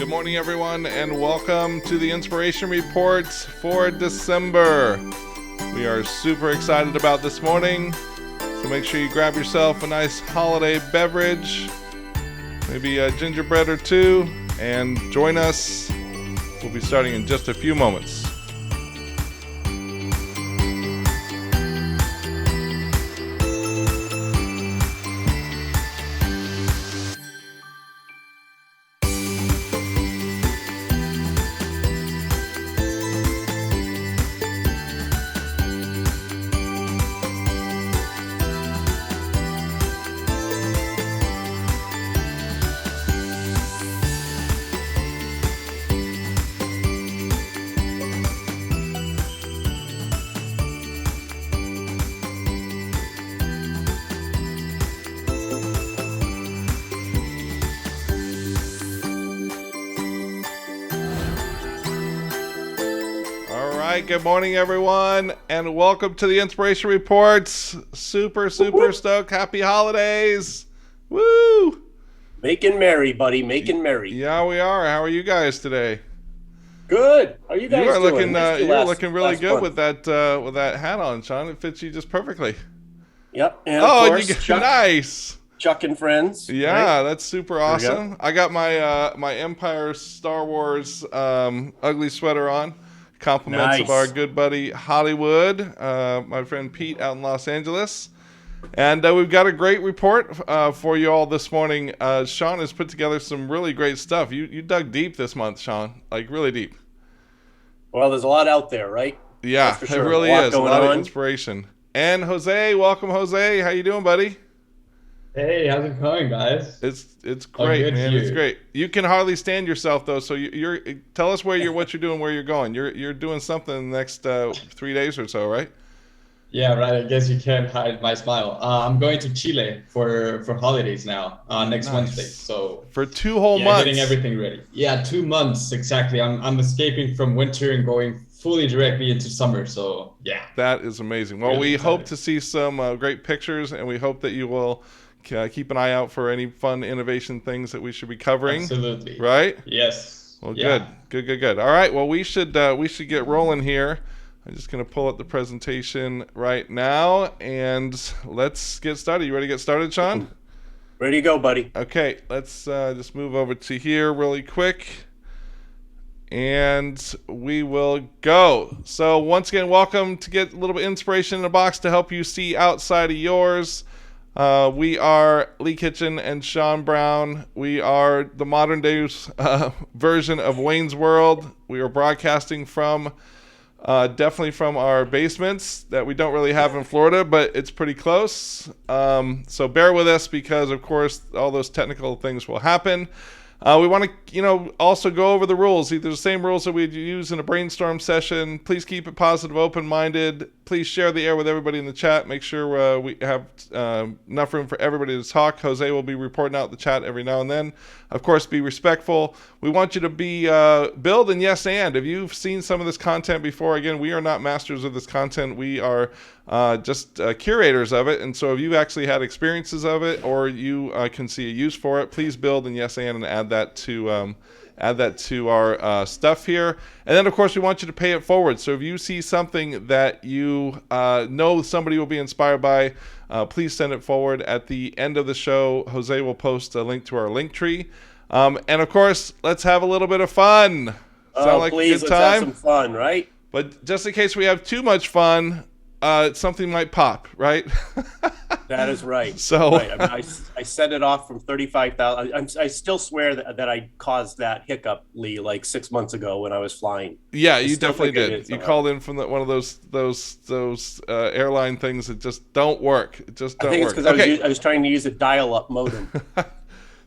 Good morning, everyone, and welcome to the Inspiration Reports for December. We are super excited about this morning, so make sure you grab yourself a nice holiday beverage, maybe a gingerbread or two, and join us. We'll be starting in just a few moments. Good morning, everyone, and welcome to the Inspiration Reports. Super stoked. Happy holidays. Woo! Making merry, buddy. Making merry. Yeah, we are. How are you guys today? Good. How are you guys doing? You're looking really good with that hat on, Sean. It fits you just perfectly. Yep. And of course, Chuck, nice. Chuck and friends. Yeah, right? That's super awesome. I got my my Empire Star Wars ugly sweater on. Compliments of our good buddy Hollywood, my friend Pete out in Los Angeles. And we've got a great report for you all this morning. Sean has put together some really great stuff. You dug deep this month, Sean, like really deep. Well, there's a lot out there, right? Yeah, sure. It really is. A lot of inspiration. And Jose, welcome, Jose. How you doing, buddy? Hey, how's it going, guys? It's great, man. It's great. You can hardly stand yourself though. So you're tell us what you're doing, where you're going. You're doing something in the next 3 days or so, right? Yeah, right. I guess you can't hide my smile. I'm going to Chile for holidays now. Next Wednesday. So for 2 whole months. Getting everything ready. Yeah, 2 months exactly. I'm escaping from winter and going fully directly into summer. So yeah. That is amazing. Well, we hope to see some great pictures, and we hope that you will. Keep an eye out for any fun innovation things that we should be covering. Absolutely. Right? Yes. Well, yeah. Good. All right. Well, we should get rolling here. I'm just going to pull up the presentation right now, and let's get started. You ready to get started, Sean? Ready to go, buddy. Okay. Let's just move over to here really quick, and we will go. So once again, welcome to get a little bit of inspiration in a box to help you see outside of yours. We are Lee Kitchen and Sean Brown. We are the modern day version of Wayne's World. We are broadcasting from definitely from our basements that we don't really have in Florida, but it's pretty close. So bear with us because, of course, all those technical things will happen. We want to, also go over the rules. Either the same rules that we'd use in a brainstorm session. Please keep it positive, open-minded. Please share the air with everybody in the chat. Make sure we have enough room for everybody to talk. Jose will be reporting out the chat every now and then. Of course, be respectful. We want you to be build and yes and. If you've seen some of this content before, again, we are not masters of this content. We are just curators of it. And so if you actually had experiences of it or you can see a use for it, please build and yes and add that to our stuff here. And then, of course, we want you to pay it forward. So if you see something that you know somebody will be inspired by, please send it forward. At the end of the show, Jose will post a link to our link tree. And, of course, let's have a little bit of fun. Sound like please, a good time? Let's have some fun, right? But just in case we have too much fun, something might pop, right? That is right. So right. I set it off from 35,000. I still swear that I caused that hiccup, Lee, like 6 months ago when I was flying. Yeah, you definitely did. You called in from one of those airline things that just don't work. It just don't work. I think it's because I was trying to use a dial-up modem.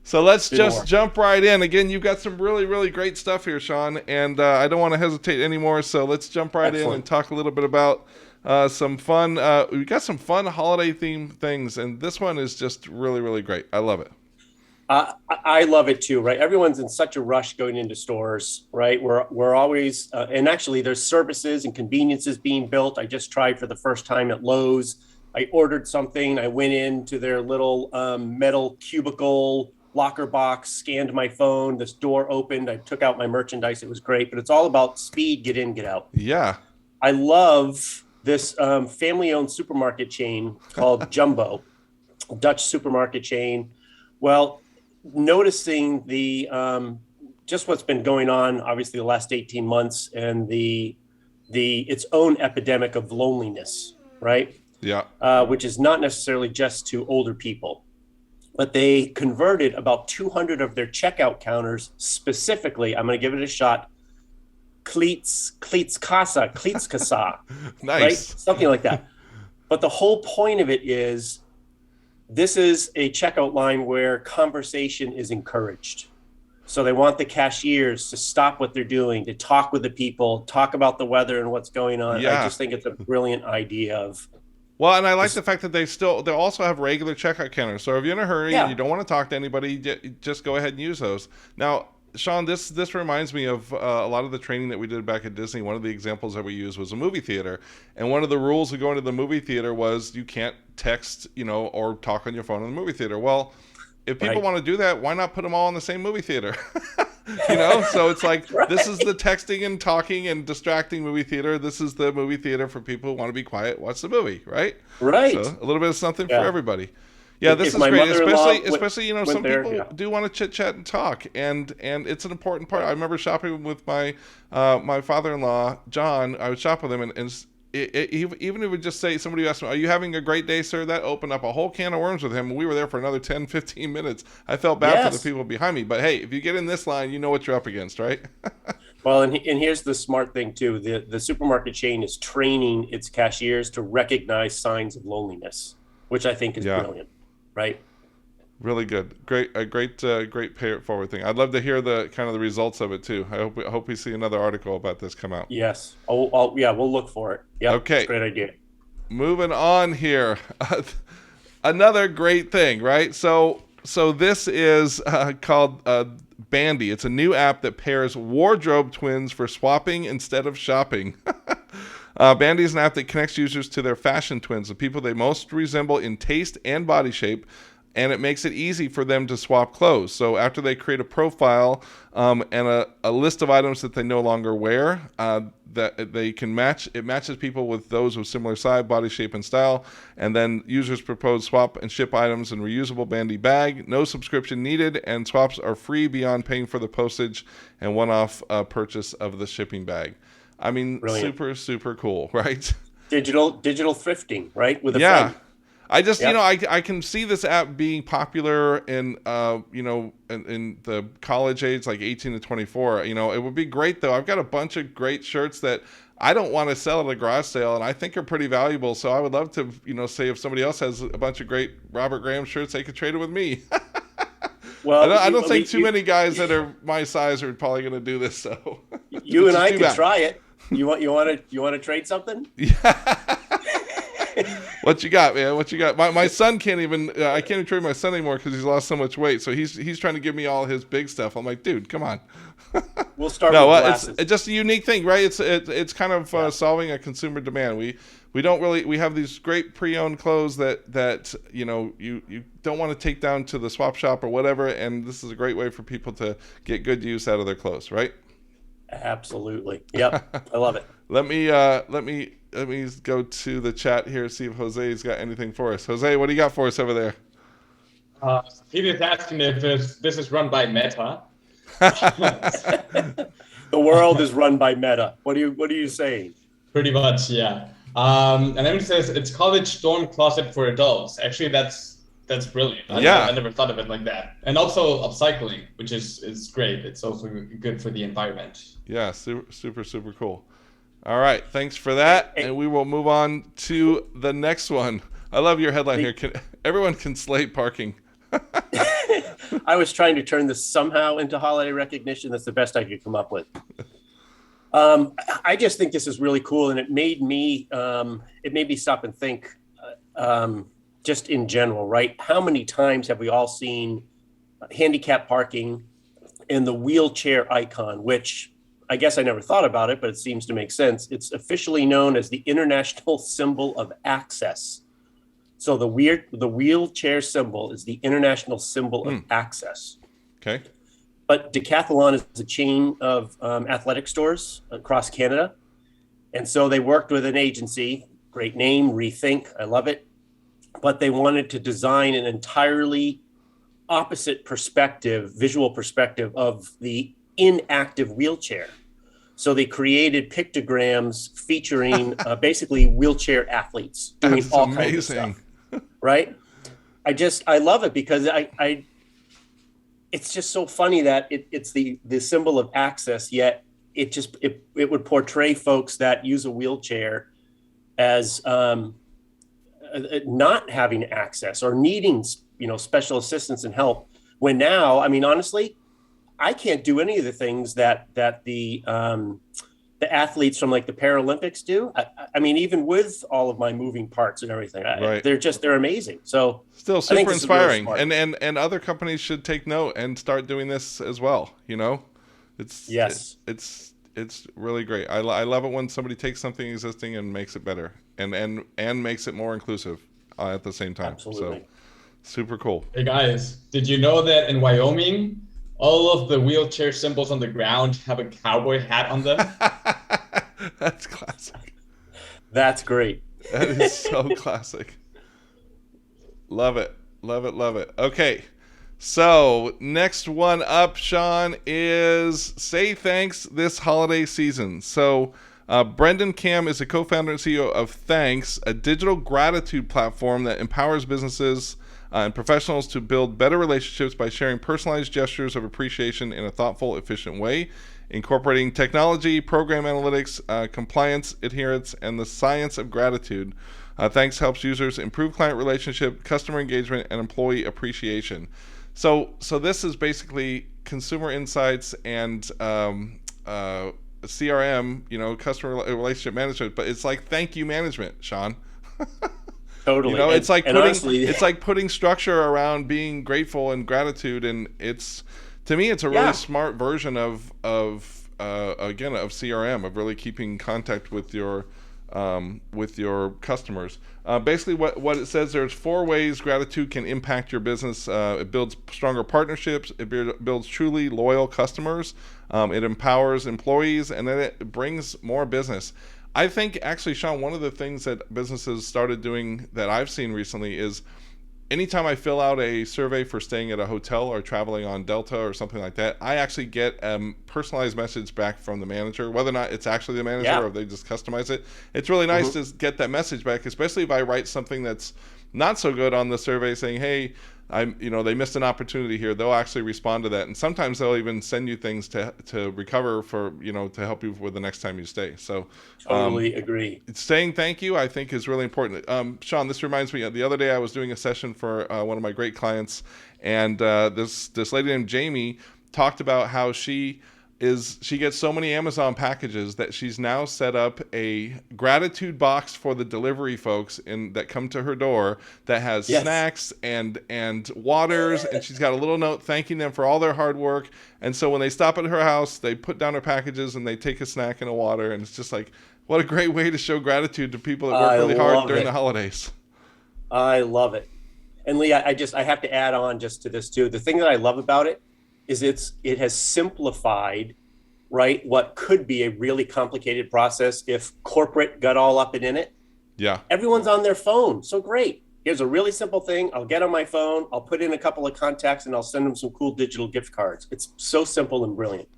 So let's just jump right in. Again, you've got some really, really great stuff here, Sean, and I don't want to hesitate anymore. So let's jump right in and talk a little bit about some fun. We got some fun holiday themed things, and this one is just really, really great. I love it. I love it too, right? Everyone's in such a rush going into stores, right? We're always, and actually there's services and conveniences being built. I just tried for the first time at Lowe's. I ordered something. I went into their little metal cubicle locker box, scanned my phone, this door opened, I took out my merchandise. It was great, but it's all about speed, get in, get out. Yeah. I love this family-owned supermarket chain called Jumbo, Dutch supermarket chain. Well, noticing the just what's been going on, obviously the last 18 months, and the its own epidemic of loneliness, right? Yeah. Which is not necessarily just to older people, but they converted about 200 of their checkout counters specifically. I'm going to give it a shot. Cleats Casa, Nice. right? Something like that. But the whole point of it is this is a checkout line where conversation is encouraged. So they want the cashiers to stop what they're doing, to talk with the people, talk about the weather and what's going on. Yeah. I just think it's a brilliant idea of. Well, and I like the fact that they also have regular checkout counters. So if you're in a hurry and you don't want to talk to anybody, just go ahead and use those. Now, Sean, this reminds me of a lot of the training that we did back at Disney. One of the examples that we used was a movie theater. And one of the rules of going to the movie theater was you can't text, or talk on your phone in the movie theater. Well, if people want to do that, why not put them all in the same movie theater? So it's like, this is the texting and talking and distracting movie theater. This is the movie theater for people who want to be quiet, watch the movie, right? Right. So a little bit of something for everybody. Yeah, this is great, especially some people do want to chit chat and talk, and it's an important part. I remember shopping with my my father-in-law John. I would shop with him, and even if it would just say, somebody asked me, "Are you having a great day, sir?" That opened up a whole can of worms with him, and we were there for another 10, 15 minutes. I felt bad for the people behind me, but hey, if you get in this line, you know what you're up against, right? Well, and here's the smart thing too: the supermarket chain is training its cashiers to recognize signs of loneliness, which I think is brilliant. Right. Really good. Great pay it forward thing. I'd love to hear the kind of the results of it too. I hope we see another article about this come out. Yes. Yeah, we'll look for it. Yeah. Okay. Great idea. Moving on here. Another great thing, right? So this is called Bandy. It's a new app that pairs wardrobe twins for swapping instead of shopping. Bandy is an app that connects users to their fashion twins, the people they most resemble in taste and body shape, and it makes it easy for them to swap clothes. So after they create a profile and a list of items that they no longer wear, that they can match, it matches people with those with similar size, body shape, and style. And then users propose swap and ship items in reusable Bandy bag. No subscription needed, and swaps are free beyond paying for the postage and one-off purchase of the shipping bag. I mean, brilliant. Super, super cool, right? Digital thrifting, right? With a friend. I just, I can see this app being popular in the college age, like 18 to 24. It would be great, though. I've got a bunch of great shirts that I don't want to sell at a garage sale, and I think are pretty valuable. So I would love to, say if somebody else has a bunch of great Robert Graham shirts, they could trade it with me. Well, I don't think too many guys that are my size are probably going to do this. So you and I can try it. You want to trade something? Yeah. What you got, man? What you got? My son can't even. I can't even trade my son anymore because he's lost so much weight. So he's trying to give me all his big stuff. I'm like, dude, come on. We'll start with glasses. It's just a unique thing, right? It's kind of solving a consumer demand. We don't really. We have these great pre-owned clothes that you don't want to take down to the swap shop or whatever. And this is a great way for people to get good use out of their clothes, right? Absolutely. Yep. I love it. Let me go to the chat here, see if Jose's got anything for us. Jose, what do you got for us over there? He was asking if this is run by Meta. The world is run by Meta. What are you saying? Pretty much, yeah. And then it says it's college dorm closet for adults. Actually, that's brilliant. I never thought of it like that. And also upcycling, which is great. It's also good for the environment. Yeah, super, super cool. All right, thanks for that. And we will move on to the next one. I love your headline here. Everyone can slate parking. I was trying to turn this somehow into holiday recognition. That's the best I could come up with. I just think this is really cool, and it made me stop and think, just in general, right? How many times have we all seen handicap parking and the wheelchair icon, which I guess I never thought about it, but it seems to make sense. It's officially known as the International Symbol of Access. So the wheelchair symbol is the international symbol of access. Okay. But Decathlon is a chain of athletic stores across Canada. And so they worked with an agency, great name, Rethink, I love it. But they wanted to design an entirely opposite perspective, visual perspective of the inactive wheelchair. So they created pictograms featuring basically wheelchair athletes doing That's all amazing. kinds of stuff. Right? I love it because it's just so funny that it's the symbol of access, yet it would portray folks that use a wheelchair as not having access or needing, special assistance and help. When now, I mean, honestly, I can't do any of the things that the athletes from like the Paralympics do. I mean, even with all of my moving parts and everything, right. they're amazing. So still super inspiring, really and other companies should take note and start doing this as well. It's really great. I love it when somebody takes something existing and makes it better and makes it more inclusive at the same time. Absolutely. So super cool. Hey guys, did you know that in Wyoming, all of the wheelchair symbols on the ground have a cowboy hat on them? That's classic. That's great. That is so classic. Love it. Love it. Love it. Okay. So next one up, Sean, is Say Thanks this holiday season. So Brendan Cam is a co-founder and CEO of Thanks, a digital gratitude platform that empowers businesses and professionals to build better relationships by sharing personalized gestures of appreciation in a thoughtful, efficient way, incorporating technology, program analytics, compliance, adherence, and the science of gratitude. Thanks helps users improve client relationship, customer engagement, and employee appreciation. So this is basically consumer insights and CRM, customer relationship management, but it's like thank you management, Sean. Totally. It's like putting structure around being grateful and gratitude, and to me it's a really smart version of CRM, of really keeping contact with your customers. Basically what it says, there's 4 ways gratitude can impact your business. It builds stronger partnerships, it builds truly loyal customers, it empowers employees, and then it brings more business. I think actually, Sean, one of the things that businesses started doing that I've seen recently is anytime I fill out a survey for staying at a hotel or traveling on Delta or something like that, I actually get a personalized message back from the manager, whether or not it's actually the manager or if they just customize it. It's really nice to get that message back, especially if I write something that's not so good on the survey saying, hey, they missed an opportunity here. They'll actually respond to that. And sometimes they'll even send you things to recover for, to help you with the next time you stay. So totally agree. Saying thank you, I think, is really important. Sean, this reminds me, the other day I was doing a session for one of my great clients, and this lady named Jamie talked about how she gets so many Amazon packages that she's now set up a gratitude box for the delivery folks that come to her door that has snacks and waters, and she's got a little note thanking them for all their hard work. And so when they stop at her house, they put down her packages and they take a snack and a water, and it's just like, what a great way to show gratitude to people that work really hard during the holidays. I love it. And Lee, I have to add on just to this too. The thing that I love about it is it has simplified, right, what could be a really complicated process if corporate got all up and in it. Yeah. Everyone's on their phone. So great. Here's a really simple thing. I'll get on my phone, I'll put in a couple of contacts, and I'll send them some cool digital gift cards. It's so simple and brilliant.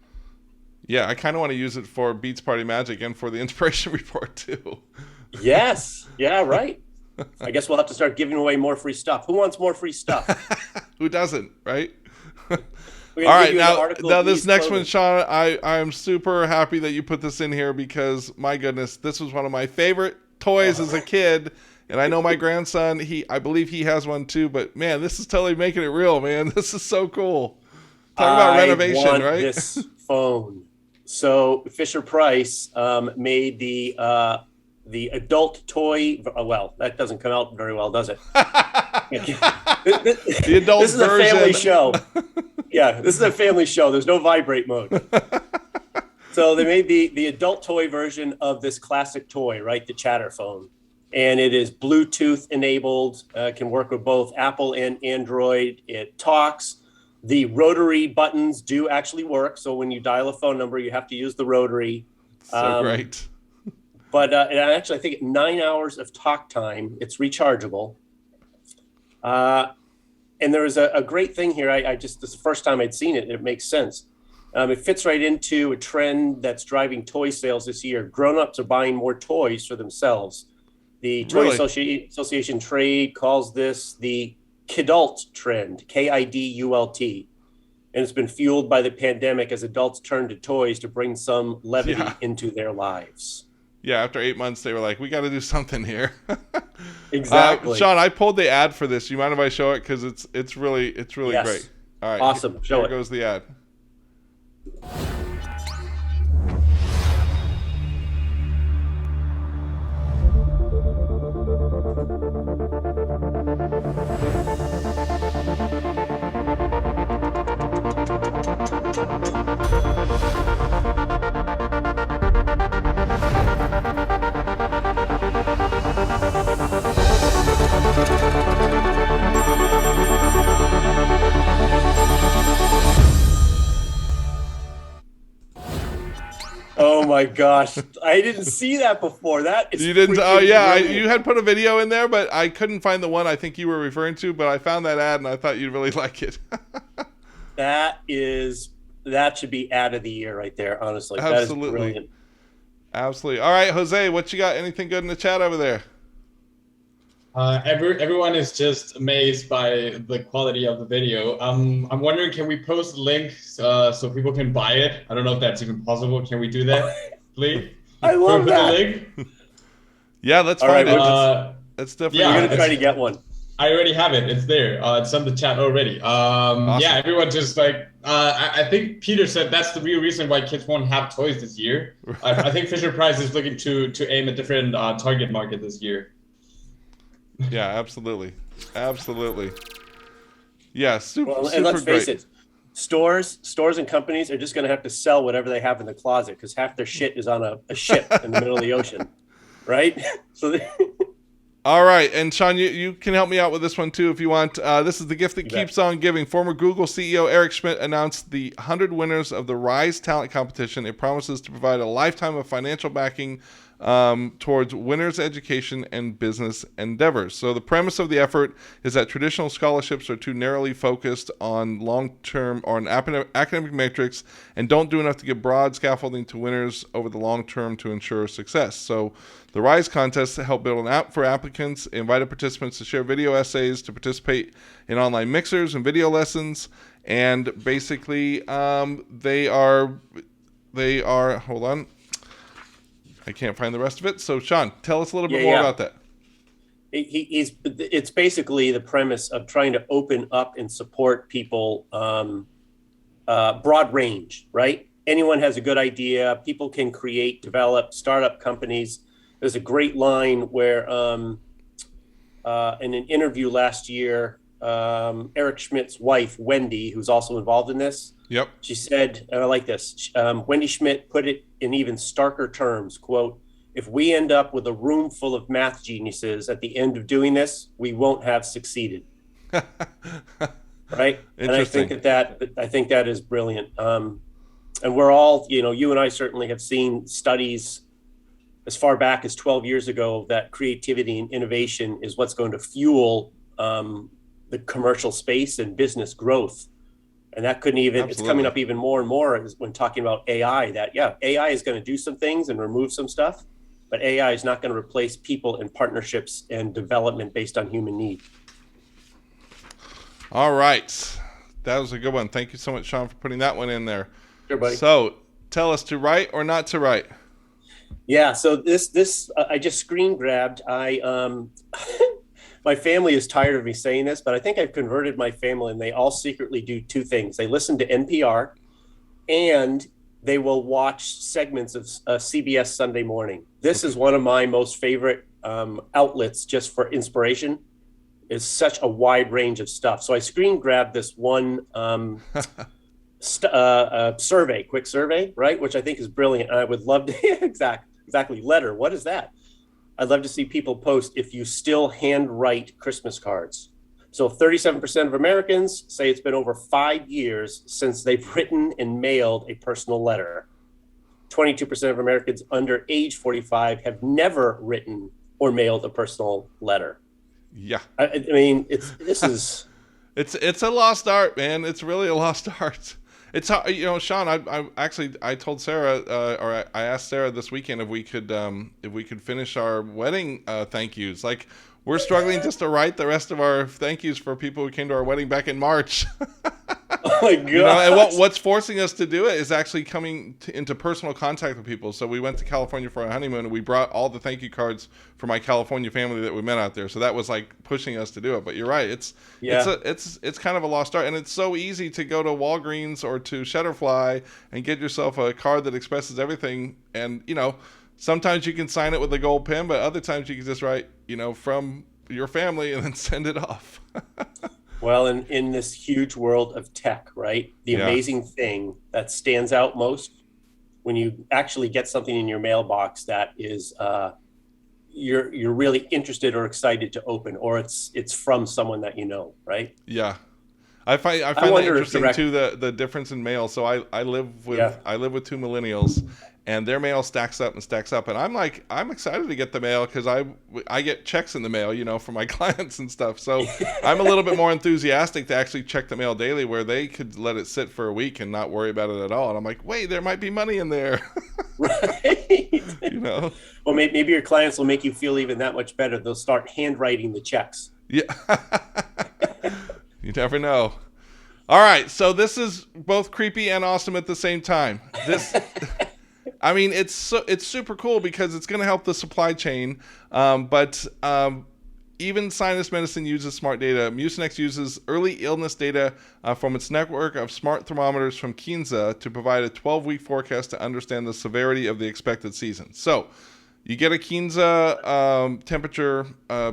Yeah, I kind of want to use it for Beats Party Magic and for the inspiration report too. Yes. Yeah, right. I guess we'll have to start giving away more free stuff. Who wants more free stuff? Who doesn't, right? All right, now this next one, Sean, I am super happy that you put this in here because, my goodness, this was one of my favorite toys as a kid, and I know my grandson, I believe he has one too, but man, this is totally making it real, man. This is so cool. Talk about renovation, right? This phone. So Fisher Price made the adult toy. Well, that doesn't come out very well, does it? The adult This is version. a family show. Yeah, this is a family show. There's no vibrate mode. So they made the adult toy version of this classic toy, right? The chatter phone. and it is Bluetooth enabled, can work with both Apple and Android. It talks. The rotary buttons do actually work. So when you dial a phone number, you have to use the rotary. So great. But and actually, I think 9 hours of talk time, it's rechargeable. And there is a great thing here. This is the first time I'd seen it, and it makes sense. It fits right into a trend that's driving toy sales this year. Grown-ups are buying more toys for themselves. The Toy Association Trade calls this the kidult trend, KIDULT. And it's been fueled by the pandemic as adults turn to toys to bring some levity into their lives. Yeah, after 8 months, they were like, we got to do something here. Exactly. Sean, I pulled the ad for this. You mind if I show it? Because it's really Yes. great. All right. Awesome. Show here it. Goes the ad. Oh my gosh, I didn't see that before. That is You didn't? Oh yeah, brilliant. you had put a video in there, but I couldn't find the one I think you were referring to. But I found that ad, and I thought you'd really like it. That should be ad of the year right there. Honestly, Absolutely. That is brilliant. Absolutely. All right, Jose, what you got? Anything good in the chat over there? Everyone is just amazed by the quality of the video. I'm wondering, can we post a link so people can buy it? I don't know if that's even possible. Can we do that, please? I love that. The link? Yeah, let's All find right, it. It's definitely. yeah, We're gonna try to get one. I already have it. It's there. It's on the chat already. Awesome. Yeah, everyone just like, I think Peter said that's the real reason why kids won't have toys this year. I think Fisher-Price is looking to aim a different target market this year. Yeah, absolutely. Absolutely. Yeah, super, Well, super and let's face great. it, stores and companies are just going to have to sell whatever they have in the closet because half their shit is on a ship in the middle of the ocean, right? So All right, and Sean, you can help me out with this one too if you want. This is the gift that keeps on giving. Former Google CEO Eric Schmidt announced the 100 winners of the Rise Talent Competition. It promises to provide a lifetime of financial backing towards winners' education and business endeavors. So the premise of the effort is that traditional scholarships are too narrowly focused on long-term or an academic matrix and don't do enough to give broad scaffolding to winners over the long term to ensure success. So the Rise contest helped build an app for applicants, invited participants to share video essays, to participate in online mixers and video lessons, and basically they are hold on. I can't find the rest of it. So, Sean, tell us a little bit more about that. It's basically the premise of trying to open up and support people, broad range, right? Anyone has a good idea. People can create, develop, startup companies. There's a great line where in an interview last year, Eric Schmidt's wife, Wendy, who's also involved in this, Yep. she said, and I like this, Wendy Schmidt put it in even starker terms, quote, "If we end up with a room full of math geniuses at the end of doing this, we won't have succeeded." Right? And I think that is brilliant. And we're all, you and I certainly have seen studies as far back as 12 years ago that creativity and innovation is what's going to fuel the commercial space and business growth. And that couldn't even, It's coming up even more and more when talking about AI, that, AI is going to do some things and remove some stuff, but AI is not going to replace people and partnerships and development based on human need. All right. That was a good one. Thank you so much, Sean, for putting that one in there. Sure, buddy. So tell us to write or not to write. Yeah, so this I just screen grabbed. My family is tired of me saying this, but I think I've converted my family, and they all secretly do two things. They listen to NPR, and they will watch segments of CBS Sunday Morning. This is one of my most favorite outlets just for inspiration. It's such a wide range of stuff. So I screen grabbed this one quick survey, right? Which I think is brilliant. And I would love to exactly letter. What is that? I'd love to see people post if you still handwrite Christmas cards. So 37% of Americans say it's been over 5 years since they've written and mailed a personal letter. 22% of Americans under age 45 have never written or mailed a personal letter. Yeah. I mean, this is... It's a lost art, man. It's really a lost art. It's how, you know, Sean. I told Sarah, or I asked Sarah this weekend if we could finish our wedding thank yous. Like, we're struggling just to write the rest of our thank yous for people who came to our wedding back in March. Oh my God! You know, and what's forcing us to do it is actually coming into personal contact with people. So we went to California for our honeymoon, and we brought all the thank you cards for my California family that we met out there. So that was like pushing us to do it. But you're right; it's kind of a lost art, and it's so easy to go to Walgreens or to Shutterfly and get yourself a card that expresses everything. And you know, sometimes you can sign it with a gold pen, but other times you can just write, you know, from your family and then send it off. Well, in this huge world of tech, right? The amazing thing that stands out most when you actually get something in your mailbox that is you're really interested or excited to open, or it's from someone that you know, right? Yeah. I find that interesting too, the difference in mail. So I live with two millennials, and their mail stacks up, and I'm excited to get the mail because I get checks in the mail, you know, for my clients and stuff. So I'm a little bit more enthusiastic to actually check the mail daily, where they could let it sit for a week and not worry about it at all. And I'm like, wait, there might be money in there. Right. You know. Well, maybe your clients will make you feel even that much better. They'll start handwriting the checks. Yeah. You never know. All right, so this is both creepy and awesome at the same time. This, I mean, it's super cool because it's going to help the supply chain. But even Sinus Medicine uses smart data. Mucinex uses early illness data from its network of smart thermometers from Kinza to provide a 12-week forecast to understand the severity of the expected season. So you get a Kinza temperature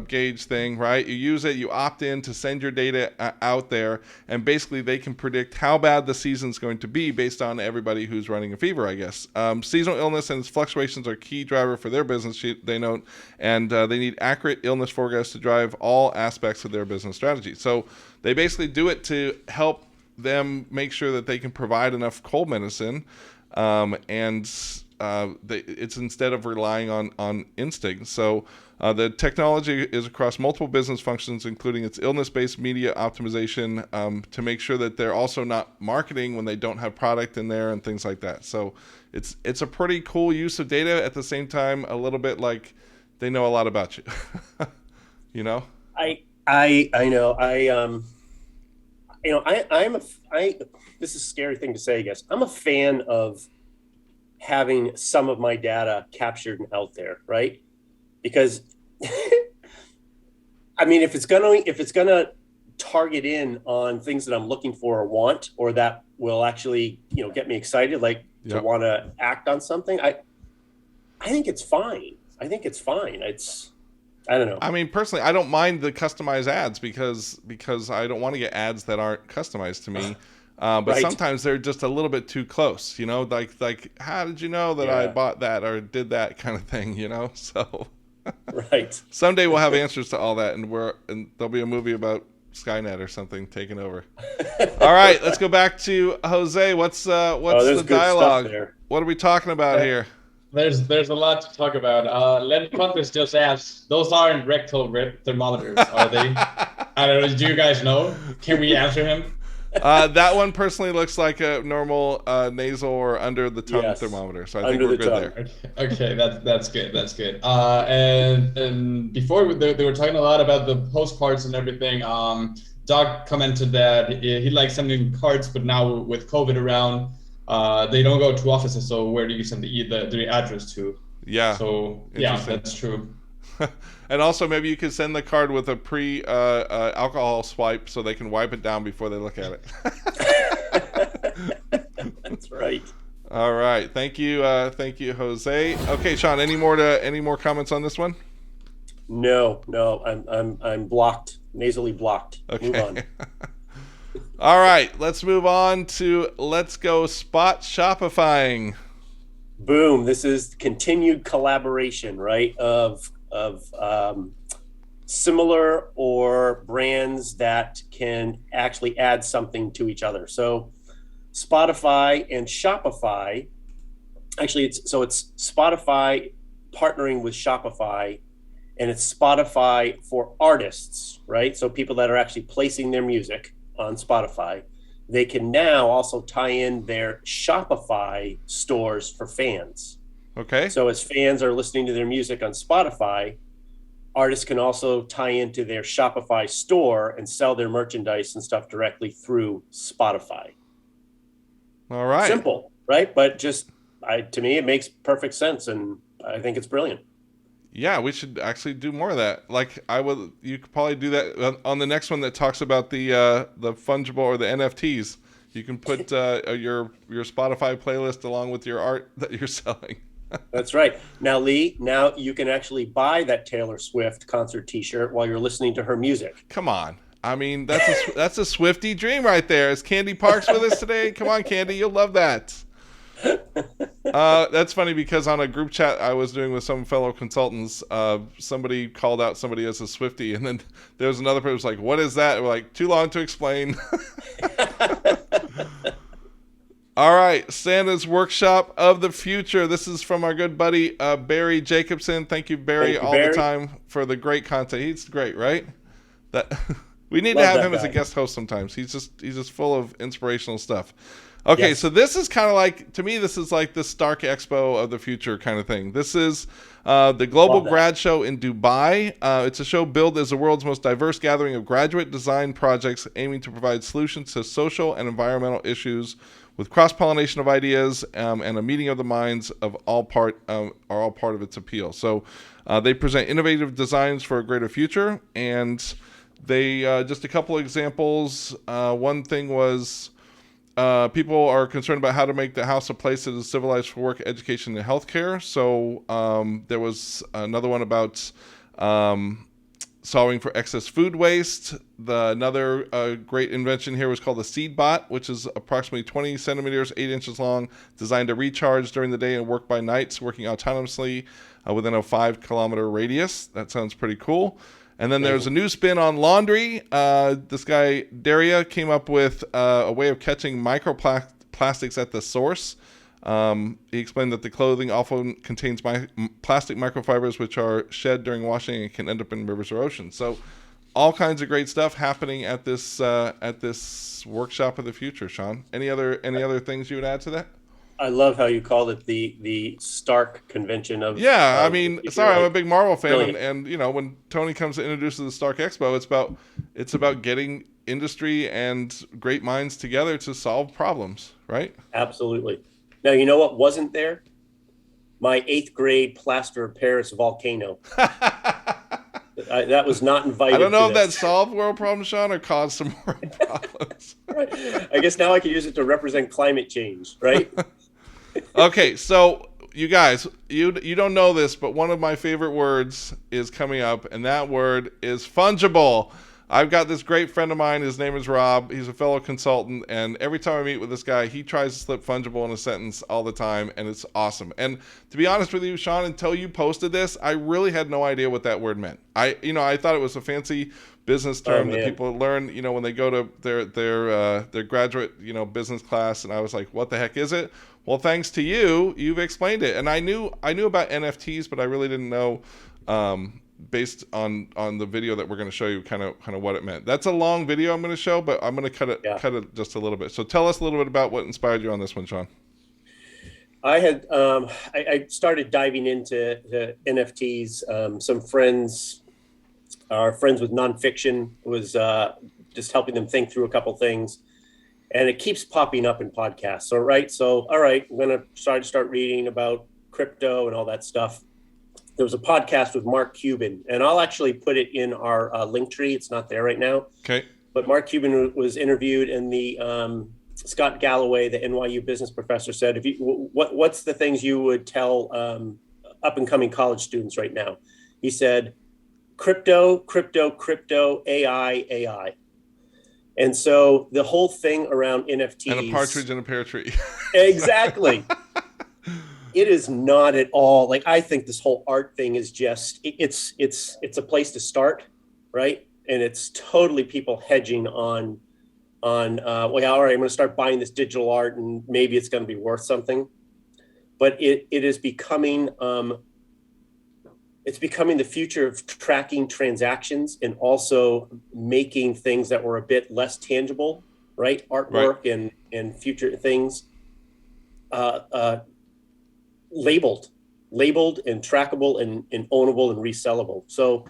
gauge thing, right? You use it, you opt in to send your data out there, and basically they can predict how bad the season's going to be based on everybody who's running a fever, I guess. Seasonal illness and its fluctuations are a key driver for their business, they note, and they need accurate illness forecasts to drive all aspects of their business strategy. So they basically do it to help them make sure that they can provide enough cold medicine, it's instead of relying on instinct. So the technology is across multiple business functions, including its illness-based media optimization, to make sure that they're also not marketing when they don't have product in there and things like that. So it's a pretty cool use of data, at the same time a little bit like they know a lot about you. You know? I know. This is a scary thing to say, I guess. I'm a fan of having some of my data captured and out there, right? Because I mean, if it's gonna target in on things that I'm looking for or want, or that will actually, you know, get me excited, like to want to act on something, I think it's fine. I don't know. I mean, personally, I don't mind the customized ads because I don't want to get ads that aren't customized to me. But right. Sometimes they're just a little bit too close, you know, like how did you know that I bought that or did that kind of thing, you know? So right. Someday we'll have answers to all that, and there'll be a movie about Skynet or something taking over. All right, let's go back to Jose. What's the dialogue? What are we talking about here? There's a lot to talk about. Len Conquest just asked, those aren't rectal thermometers, are they? I don't know. Do you guys know? Can we answer him? That one personally looks like a normal nasal or under the tongue thermometer, so I think we're good there. Okay, that's good. That's good. And before they were talking a lot about the postcards and everything. Doug commented that he likes sending cards, but now with COVID around, they don't go to offices. So where do you send the address to? Yeah. So yeah, that's true. And also, maybe you could send the card with a alcohol swipe so they can wipe it down before they look at it. That's right. All right. Thank you, Jose. Okay, Sean. Any more comments on this one? No. I'm blocked, nasally blocked. Okay. Move on. All right. Let's move on to Let's Go Spot Shopifying. Boom. This is continued collaboration, right, of similar or brands that can actually add something to each other. So Spotify and Shopify, actually it's Spotify partnering with Shopify, and it's Spotify for artists, right? So people that are actually placing their music on Spotify, they can now also tie in their Shopify stores for fans. Okay. So as fans are listening to their music on Spotify, artists can also tie into their Shopify store and sell their merchandise and stuff directly through Spotify. All right. Simple, right? But to me, it makes perfect sense, and I think it's brilliant. Yeah, we should actually do more of that. Like you could probably do that on the next one that talks about the fungible or the NFTs. You can put your Spotify playlist along with your art that you're selling. That's right. Now, Lee, now you can actually buy that Taylor Swift concert T-shirt while you're listening to her music. Come on. I mean, that's a Swiftie dream right there. Is Candy Parks with us today? Come on, Candy, you'll love that. That's funny because on a group chat I was doing with some fellow consultants, somebody called out somebody as a Swiftie, and then there was another person who was like, "What is that?" And we're like, "Too long to explain." All right, Santa's Workshop of the Future. This is from our good buddy Barry Jacobson. Thank you, Barry, all the time for the great content. He's great, right? That we need to have him as a guest host sometimes. He's just full of inspirational stuff. Okay, yes. So this is kind of like, to me, this is like the Stark Expo of the future kind of thing. This is the Global Grad Show in Dubai. It's a show billed as the world's most diverse gathering of graduate design projects aiming to provide solutions to social and environmental issues with cross-pollination of ideas and a meeting of the minds of all part of its appeal. So they present innovative designs for a greater future, and they just a couple of examples. One thing was people are concerned about how to make the house a place that is civilized for work, education, and healthcare. So there was another one about solving for excess food waste. Another great invention here was called the Seed Bot, which is approximately 20 centimeters, 8 inches long, designed to recharge during the day and work by nights, working autonomously within a 5-kilometer radius. That sounds pretty cool. And then there's a new spin on laundry. This guy, Daria, came up with a way of catching microplastics at the source. He explained that the clothing often contains plastic microfibers which are shed during washing and can end up in rivers or oceans. So all kinds of great stuff happening at this workshop of the future, Sean. Any other things you would add to that? I love how you called it the Stark convention of. Yeah, I mean, sorry, I'm a big Marvel fan, and you know, when Tony comes to introduce the Stark Expo, it's about getting industry and great minds together to solve problems, right? Absolutely. Now, you know what wasn't there? My 8th grade plaster of Paris volcano. That was not invited. I don't know if that solved world problems, Sean, or caused some more problems. Right. I guess now I can use it to represent climate change, right? Okay, so you guys, you don't know this, but one of my favorite words is coming up, and that word is fungible. I've got this great friend of mine. His name is Rob. He's a fellow consultant, and every time I meet with this guy, he tries to slip fungible in a sentence all the time, and it's awesome. And to be honest with you, Sean, until you posted this, I really had no idea what that word meant. I thought it was a fancy business term that people learn, when they go to their graduate, business class, and I was like, what the heck is it? Well, thanks to you, you've explained it. And I knew about NFTs, but I really didn't know, based on the video that we're going to show you, kind of what it meant. That's a long video I'm going to show, but I'm going to cut it just a little bit. So tell us a little bit about what inspired you on this one, Sean. I had I started diving into the NFTs. Some friends, our friends with nonfiction, was just helping them think through a couple things. And it keeps popping up in podcasts. So all right, I'm going to start reading about crypto and all that stuff. There was a podcast with Mark Cuban, and I'll actually put it in our link tree. It's not there right now. Okay. But Mark Cuban was interviewed, and the Scott Galloway, the NYU business professor, said, what's the things you would tell up and coming college students right now? He said, crypto, AI. And so the whole thing around NFTs. And a partridge in a pear tree. Exactly. It is not at all. Like, I think this whole art thing is just, it's a place to start, right? And it's totally people hedging on well, all right, I'm going to start buying this digital art and maybe it's going to be worth something. But it is becoming, it's becoming the future of tracking transactions and also making things that were a bit less tangible, right? Artwork and future things labeled and trackable and ownable and resellable. So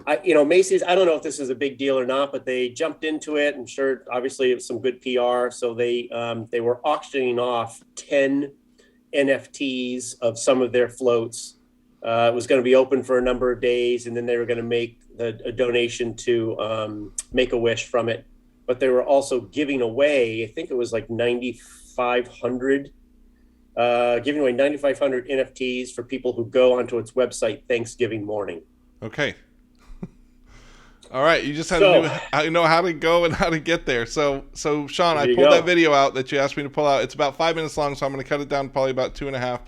Macy's, I don't know if this is a big deal or not, but they jumped into it. I'm sure obviously it was some good PR. So they were auctioning off 10 NFTs of some of their floats. It was going to be open for a number of days, and then they were going to make a donation to Make-A-Wish from it. But they were also giving away, I think it was like 9,500, giving away 9,500 NFTs for people who go onto its website Thanksgiving morning. Okay. All right, you just have to know how to go and how to get there. So Sean, I pulled that video out that you asked me to pull out. It's about 5 minutes long, so I'm going to cut it down probably about 2.5.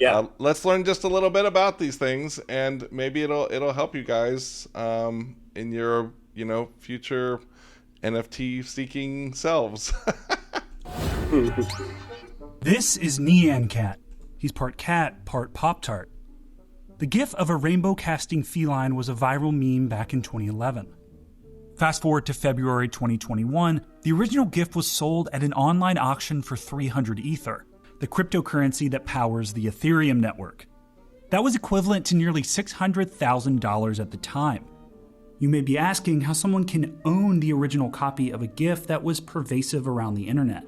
But let's learn just a little bit about these things, and maybe it'll help you guys in your future NFT seeking selves. This is Nyan Cat. He's part cat, part Pop-Tart. The gif of a rainbow casting feline was a viral meme back in 2011. Fast forward to February 2021, the original gif was sold at an online auction for 300 Ether, the cryptocurrency that powers the Ethereum network. That was equivalent to nearly $600,000 at the time. You may be asking how someone can own the original copy of a gif that was pervasive around the internet.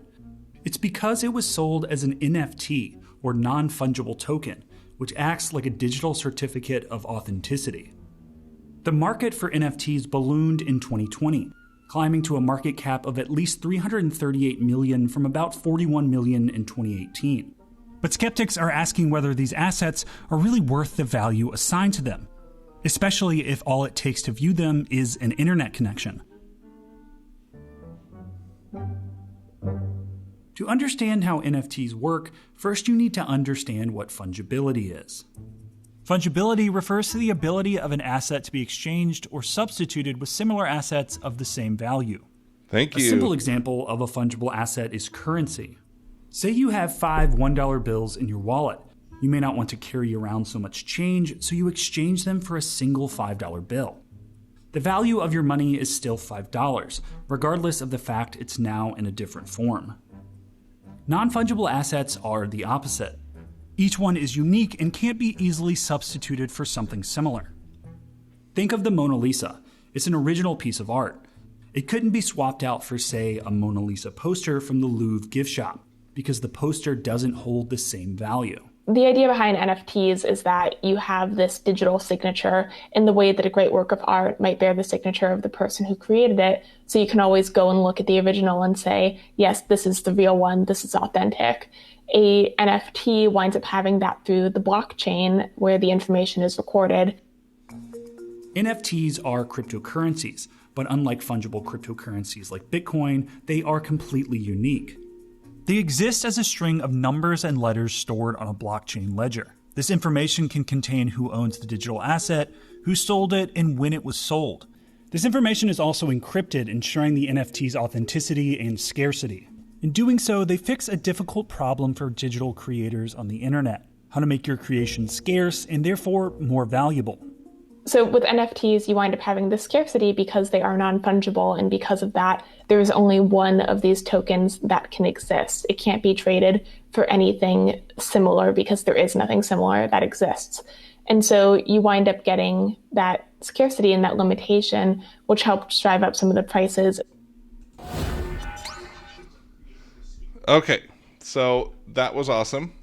It's because it was sold as an NFT, or non-fungible token, which acts like a digital certificate of authenticity. The market for NFTs ballooned in 2020, climbing to a market cap of at least $338 million from about $41 million in 2018. But skeptics are asking whether these assets are really worth the value assigned to them, especially if all it takes to view them is an internet connection. To understand how NFTs work, first you need to understand what fungibility is. Fungibility refers to the ability of an asset to be exchanged or substituted with similar assets of the same value. Thank you. A simple example of a fungible asset is currency. Say you have 5 $1 bills in your wallet. You may not want to carry around so much change, so you exchange them for a single $5 bill. The value of your money is still $5, regardless of the fact it's now in a different form. Non-fungible assets are the opposite. Each one is unique and can't be easily substituted for something similar. Think of the Mona Lisa. It's an original piece of art. It couldn't be swapped out for, say, a Mona Lisa poster from the Louvre gift shop, because the poster doesn't hold the same value. The idea behind NFTs is that you have this digital signature in the way that a great work of art might bear the signature of the person who created it. So you can always go and look at the original and say, yes, this is the real one, this is authentic. A NFT winds up having that through the blockchain where the information is recorded. NFTs are cryptocurrencies, but unlike fungible cryptocurrencies like Bitcoin, they are completely unique. They exist as a string of numbers and letters stored on a blockchain ledger. This information can contain who owns the digital asset, who sold it, and when it was sold. This information is also encrypted, ensuring the NFT's authenticity and scarcity. In doing so, they fix a difficult problem for digital creators on the internet: how to make your creation scarce and therefore more valuable. So with NFTs, you wind up having the scarcity because they are non-fungible, and because of that, there is only one of these tokens that can exist. It can't be traded for anything similar because there is nothing similar that exists. And so you wind up getting that scarcity and that limitation, which helps drive up some of the prices. Okay, so that was awesome.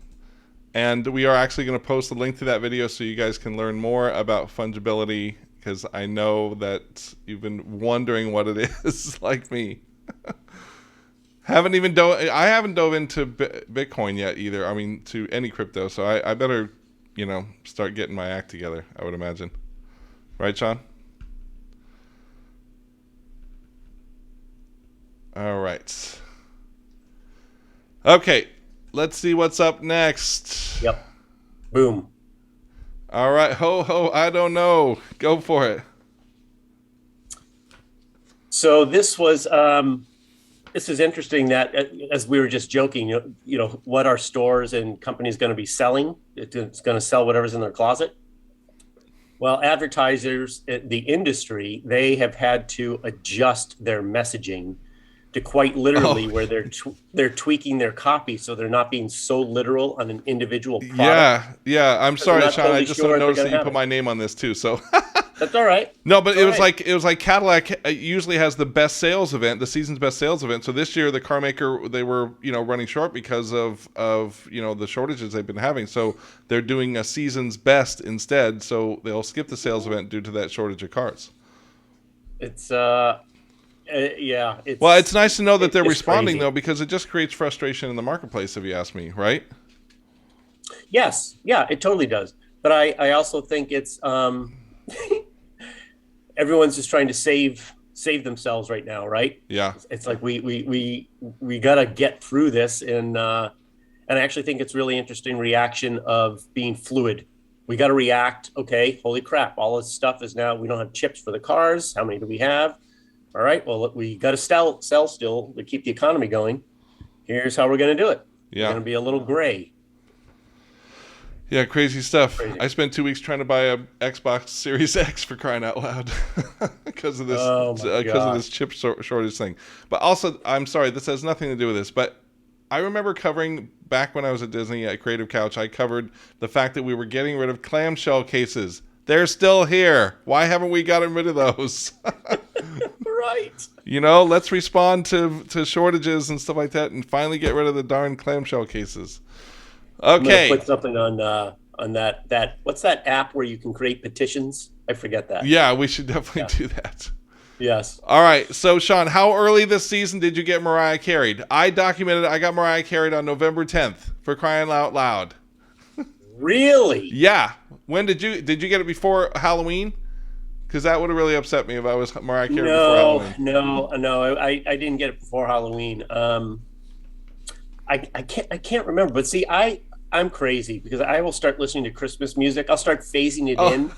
And we are actually going to post a link to that video so you guys can learn more about fungibility, because I know that you've been wondering what it is, like me. I haven't dove into Bitcoin yet either. I mean, to any crypto. So I better, start getting my act together, I would imagine. Right, Sean? All right. Okay. let's see what's up next. Yep. Boom. All right, ho ho. I don't know. Go for it. So this was this is interesting that as we were just joking, you know what our stores and companies going to be selling. It's going to sell whatever's in their closet. Well, advertisers, the industry, they have had to adjust their messaging to quite literally where they're tweaking their copy so they're not being so literal on an individual product. Yeah. I'm sorry, Sean. Totally I just sure noticed that you have put my name on this too. So that's all right. No, but it was like Cadillac usually has the best sales event, the season's best sales event. So this year the car maker, they were running short because of the shortages they've been having. So they're doing a season's best instead. So they'll skip the sales event due to that shortage of cars. It's yeah. It's nice to know that they're responding crazy. though, because it just creates frustration in the marketplace, if you ask me, right? Yes, yeah, it totally does. But I also think it's everyone's just trying to save themselves right now, right? Yeah. It's like we gotta get through this, and I actually think it's really interesting reaction of being fluid. We got to react. Okay, holy crap! All this stuff is now we don't have chips for the cars. How many do we have? All right, well, we got to sell still to keep the economy going. Here's how we're going to do it. Yeah. We're going to be a little gray. Yeah, crazy stuff. Crazy. I spent 2 weeks trying to buy a Xbox Series X for crying out loud because of this chip shortage thing. But also, I'm sorry, this has nothing to do with this, but I remember covering back when I was at Disney at Creative Couch, I covered the fact that we were getting rid of clamshell cases. They're still here. Why haven't we gotten rid of those? Right. Let's respond to shortages and stuff like that and finally get rid of the darn clamshell cases. Okay. I'm gonna put something on that. What's that app where you can create petitions? I forget that. Yeah, we should definitely do that. Yes. All right. So, Sean, how early this season did you get Mariah carried? I got Mariah carried on November 10th, for crying out loud. Really? Yeah. When did you get it before Halloween? Because that would have really upset me if I was Mariah Carey before Halloween. No. I didn't get it before Halloween. I can't remember. But see, I'm crazy because I will start listening to Christmas music. I'll start phasing it in.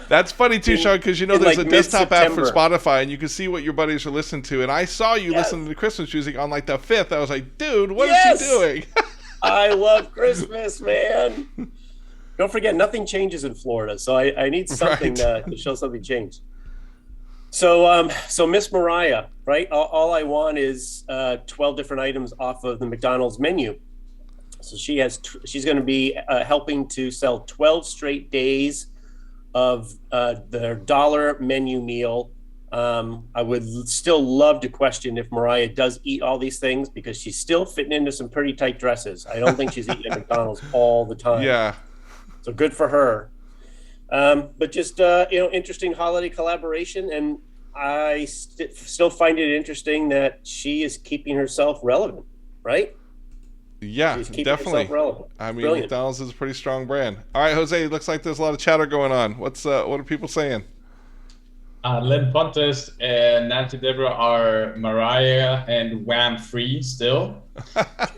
That's funny too, Sean, because there's a desktop app for mid-September. Spotify, and you can see what your buddies are listening to. And I saw you listening to Christmas music on like the 5th. I was like, dude, what is he doing? I love Christmas, man. Don't forget, nothing changes in Florida, so I need something to show something changed. So Miss Mariah, right? All I want is 12 different items off of the McDonald's menu. So she's going to be helping to sell 12 straight days of their dollar menu meal. I would still love to question if Mariah does eat all these things because she's still fitting into some pretty tight dresses. I don't think she's eating at McDonald's all the time. Yeah. So good for her. But just, interesting holiday collaboration. And I still find it interesting that she is keeping herself relevant, right? Yeah, She's keeping definitely. herself relevant. I mean, Brilliant. McDonald's is a pretty strong brand. All right, Jose, it looks like there's a lot of chatter going on. What are people saying? Len Pontes and Nancy Deborah are Mariah and Wham free still.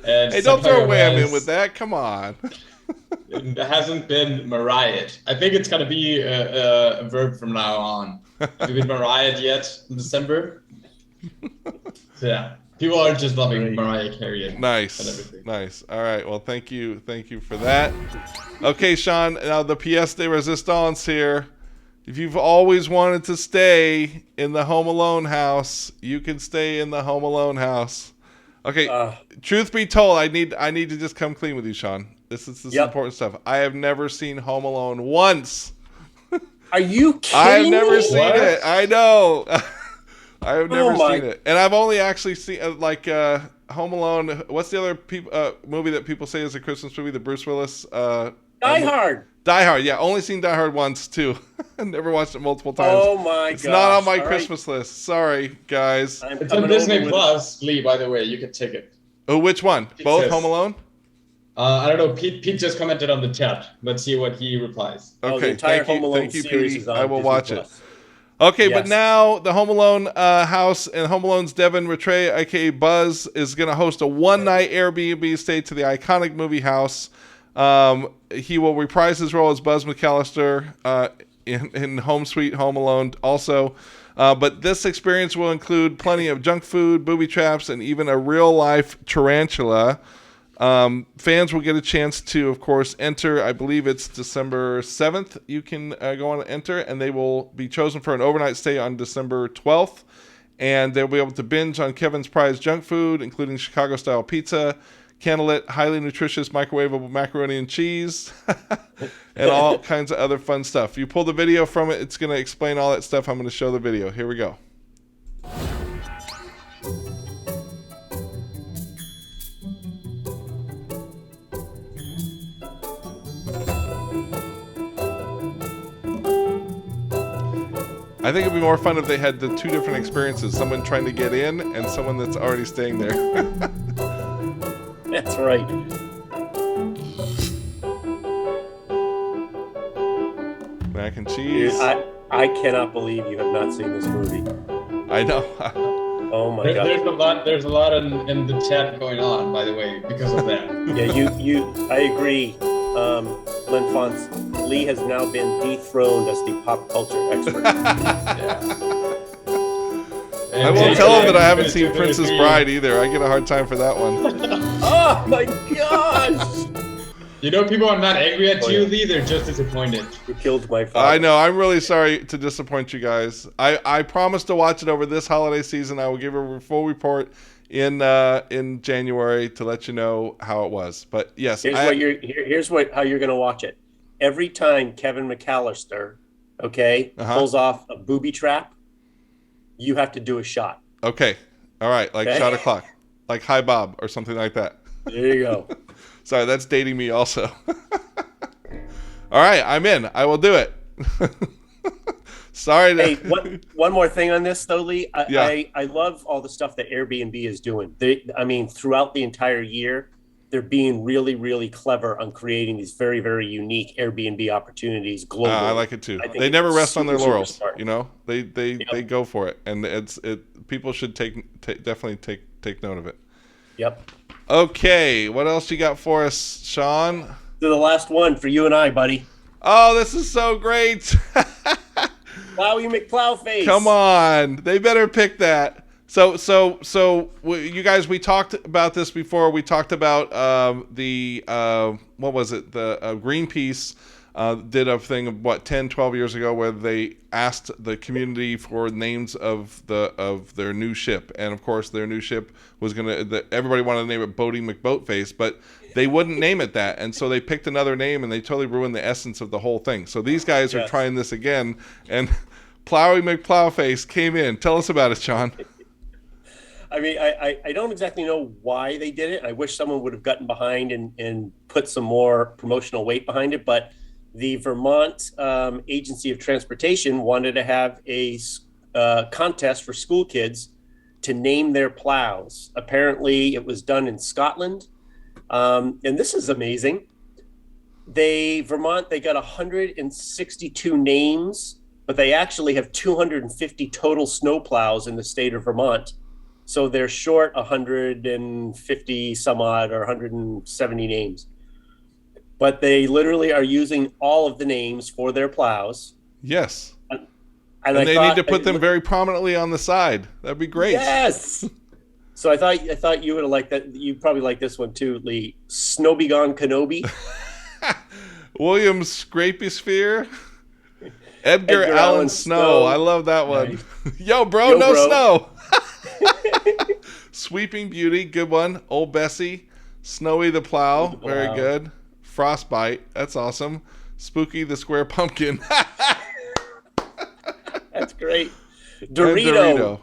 And Hey, don't throw Wham in has- with that. Come on. It hasn't been Mariah. I think it's gonna be a verb from now on. Have you been Mariah yet in December? So yeah, people are just loving Mariah Carey and Nice. everything. Nice. All right. Well, thank you for that. Okay, Sean. Now the pièce de résistance here. If you've always wanted to stay in the Home Alone house, you can stay in the Home Alone house. Okay. Truth be told, I need to just come clean with you, Sean. This is important stuff. I have never seen Home Alone once. Are you kidding I have never me? seen it. I know. I have never my- seen it, and I've only actually seen Home Alone. What's the other movie that people say is a Christmas movie? The Bruce Willis. Die Hard. Die Hard. Yeah, only seen Die Hard once too. Never watched it multiple times. Oh my god. It's not on my Christmas list. Sorry, guys. It's on Disney Plus, Lee, by the way. You can take it. Oh, which one? Both says- Home Alone? I don't know. Pete just commented on the chat. Let's see what he replies. Okay, the entire thank you, Home Alone thank you, series Petey. is on I will Disney watch Plus. it. Okay, Yes. but now the Home Alone house and Home Alone's Devin Rattray, aka Buzz, is going to host a one-night Airbnb stay to the iconic movie house. He will reprise his role as Buzz McAllister in Home Sweet Home Alone also. But this experience will include plenty of junk food, booby traps, and even a real-life tarantula. Fans will get a chance to, of course, enter. I believe it's December 7th. You can go on and enter, and they will be chosen for an overnight stay on December 12th. And they'll be able to binge on Kevin's prized junk food, including Chicago-style pizza, candlelit, highly nutritious microwavable macaroni and cheese, and all kinds of other fun stuff. You pull the video from it, it's going to explain all that stuff. I'm going to show the video. Here we go. I think it'd be more fun if they had the two different experiences, someone trying to get in and someone that's already staying there. That's right. Mac and Dude, cheese. I cannot believe you have not seen this movie. I know. Oh my God. There's a lot in the chat going on, by the way, because of that. Yeah, I agree. Len Fonts, Lee has now been dethroned as the pop culture expert. I won't tell him that I haven't seen Princess Bride either. I get a hard time for that one. Oh my gosh! You know, people are not angry at you, Lee. They're just disappointed. You killed my father. I know. I'm really sorry to disappoint you guys. I promise to watch it over this holiday season. I will give a full report in January to let you know how it was. But yes, how you're going to watch it. Every time Kevin McAllister, pulls off a booby trap, you have to do a shot. Okay. All right. Like shot o'clock, like Hi Bob or something like that. There you go. Sorry, that's dating me also. All right, I'm in. I will do it. Sorry. Hey, one more thing on this, though, Lee. I love all the stuff that Airbnb is doing. Throughout the entire year, they're being really, really clever on creating these very, very unique Airbnb opportunities globally. I like it too. They never rest on their laurels. Smart. You know, they go for it, and people should definitely take note of it. Yep. Okay, what else you got for us, Sean? To the last one for you and I, buddy. Oh, this is so great. Plowy McPlowface. Come on. They better pick that. So you guys, we talked about this before. We talked about what was it? The Greenpeace did a thing 10, 12 years ago where they asked the community for names of their new ship, and of course their new ship was everybody wanted to name it Boating McBoatface, but they wouldn't name it that, and so they picked another name, and they totally ruined the essence of the whole thing. So these guys are trying this again, and Plowy McPlowface came in. Tell us about it, Sean. I mean, I don't exactly know why they did it. I wish someone would have gotten behind and put some more promotional weight behind it, but the Vermont Agency of Transportation wanted to have a contest for school kids to name their plows. Apparently, it was done in Scotland. And this is amazing. Vermont got 162 names, but they actually have 250 total snow plows in the state of Vermont. So they're short 150 some odd or 170 names. But they literally are using all of the names for their plows. Yes. And they need to put them very prominently on the side. That'd be great. Yes. So I thought you would have liked that. You probably like this one too, Lee. Snowbegone Kenobi. William Scrapisphere. Edgar Allan Snow. I love that one. Right. Yo, bro, no bro. Snow. Sweeping Beauty, good one. Old Bessie. Snowy the Plow, very good. Frostbite, that's awesome. Spooky the Square Pumpkin. That's great. Dorito.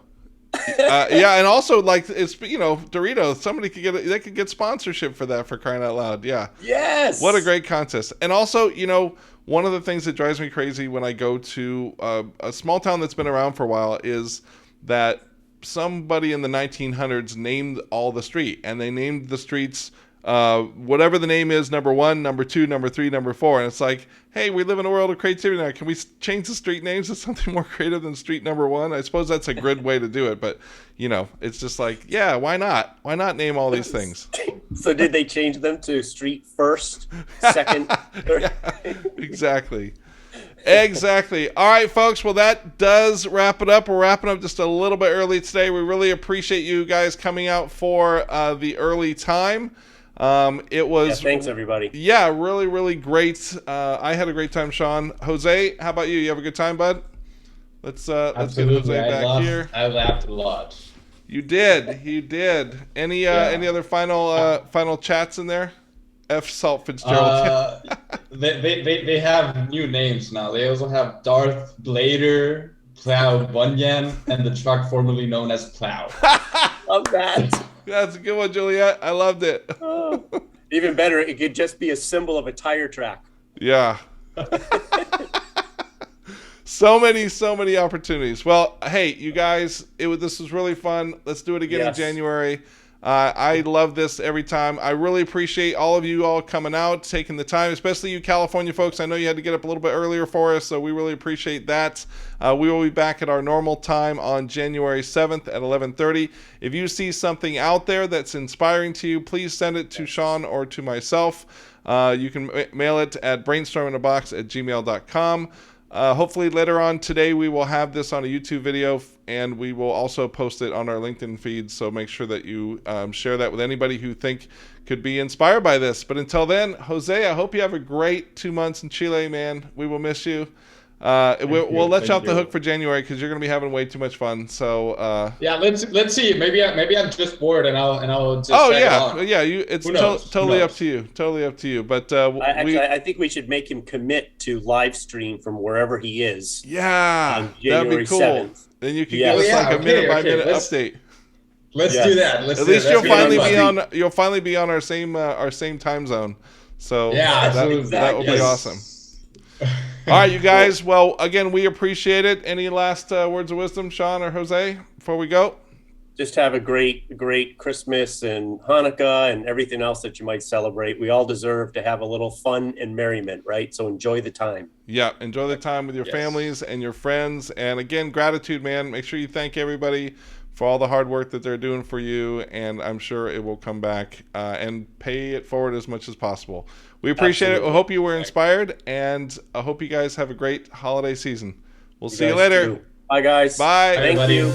And also it's Dorito. Somebody could get sponsorship for that, for crying out loud. Yeah. Yes. What a great contest. And also, one of the things that drives me crazy when I go to a small town that's been around for a while is that somebody in the 1900s named all the street, and they named the streets whatever the name is, number 1, number 2, number 3, number 4. And it's like, hey, we live in a world of creativity now. Can we change the street names to something more creative than street number 1? I suppose that's a good way to do it. But, you know, it's just like, yeah, why not? Why not name all these things? So did they change them to street first, second, third? Yeah, exactly. Exactly. All right, folks. Well, that does wrap it up. We're wrapping up just a little bit early today. We really appreciate you guys coming out for the early time. It was thanks everybody. Yeah, really, really great. I had a great time, Sean. Jose, how about you? You have a good time, bud? Let's get Jose back here. I laughed a lot. You did. You did. Any other final chats in there? F. Salt Fitzgerald. They have new names now. They also have Darth Blader, Plow Bunyan, and the truck formerly known as Plow. Love that. That's a good one, Juliet. I loved it. Even better, it could just be a symbol of a tire track. Yeah. So many opportunities. Well, hey, you guys, this was really fun. Let's do it again in January. I love this every time. I really appreciate all of you all coming out, taking the time, especially you California folks. I know you had to get up a little bit earlier for us, so we really appreciate that. We will be back at our normal time on January 7th at 11:30. If you see something out there that's inspiring to you, please send it to Sean or to myself. You can mail it at brainstorminabox@gmail.com. Hopefully later on today we will have this on a YouTube video, and we will also post it on our LinkedIn feed, so make sure that you share that with anybody who think could be inspired by this. But until then, Jose, I hope you have a great 2 months in Chile, man. We will miss you. We'll let you off the hook for January because you're going to be having way too much fun. So let's see. Maybe I'm just bored and I'll just. Oh yeah, it's totally up to you. Totally up to you. But I think we should make him commit to live stream from wherever he is. Yeah, on January that'd be cool. 7th. Then you can give us like a minute by minute update. Let's do that. At least you'll finally be on our same time zone. So that will be awesome. All right, you guys. Well, again, we appreciate it. Any last words of wisdom, Sean or Jose, before we go? Just have a great Christmas and Hanukkah and everything else that you might celebrate. We all deserve to have a little fun and merriment, right? So enjoy the time. Yeah, enjoy the time with your families and your friends. And again, gratitude, man. Make sure you thank everybody for all the hard work that they're doing for you, and I'm sure it will come back and pay it forward as much as possible. We appreciate it. I hope you were inspired, and I hope you guys have a great holiday season. We'll see you later. Bye, guys. Bye. Thank you.